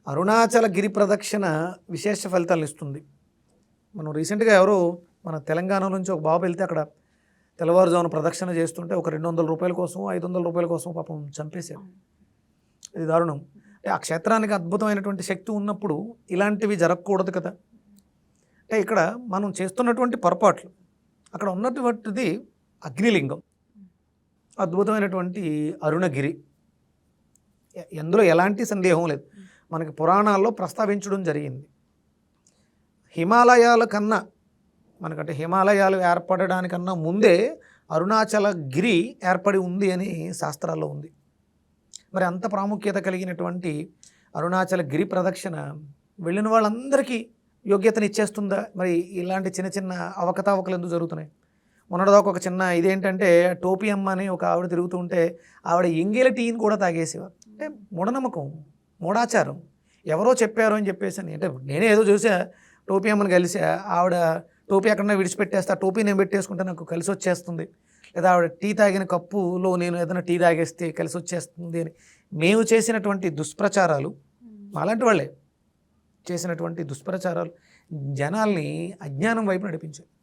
అరుణాచల గిరి ప్రదక్షిణ విశేష ఫలితాలను ఇస్తుంది. మనం రీసెంట్గా ఎవరో మన తెలంగాణ నుంచి ఒక బాబు వెళ్తే అక్కడ తెల్లవారుజామున ప్రదక్షిణ చేస్తుంటే ఒక 200 రూపాయల కోసం 500 రూపాయల కోసం పాపం చంపేశారు. ఇది దారుణం. అంటే ఆ క్షేత్రానికి అద్భుతమైనటువంటి శక్తి ఉన్నప్పుడు ఇలాంటివి జరగకూడదు కదా. అంటే ఇక్కడ మనం చేస్తున్నటువంటి పొరపాట్లు, అక్కడ ఉన్నటువంటిది అగ్నిలింగం, అద్భుతమైనటువంటి అరుణగిరి, ఎందులో ఎలాంటి సందేహం లేదు. మనకి పురాణాల్లో ప్రస్తావించడం జరిగింది. హిమాలయాల కన్నా మనకంటే హిమాలయాలు ఏర్పడడానికన్నా ముందే అరుణాచల గిరి ఏర్పడి ఉంది అని శాస్త్రాల్లో ఉంది. మరి అంత ప్రాముఖ్యత కలిగినటువంటి అరుణాచల గిరి ప్రదక్షిణ వెళ్ళిన వాళ్ళందరికీ యోగ్యతను ఇచ్చేస్తుందా? మరి ఇలాంటి చిన్న చిన్న అవకతవకలు ఎందుకు జరుగుతున్నాయి? మొన్నటిదాకా ఒక చిన్న ఇదేంటంటే టోపీ అమ్మ అని ఒక ఆవిడ తిరుగుతూ ఉంటే ఆవిడ ఎంగిల టీని కూడా తాగేసేవారు. అంటే మూఢనమ్మకం, మూఢాచారం, ఎవరో చెప్పారు అని చెప్పేసి అని. అంటే నేనే ఏదో చూసా, టోపీ అమ్మని కలిసా, ఆవిడ టోపీ ఎక్కడన్నా విడిచిపెట్టేస్తా, టోపీ నేను పెట్టేసుకుంటే నాకు కలిసి వచ్చేస్తుంది, లేదా ఆవిడ టీ తాగిన కప్పులో నేను ఏదైనా టీ తాగేస్తే కలిసి వచ్చేస్తుంది అని మేము చేసినటువంటి దుష్ప్రచారాలు, అలాంటి వాళ్ళే చేసినటువంటి దుష్ప్రచారాలు జనాల్ని అజ్ఞానం వైపు నడిపించాయి.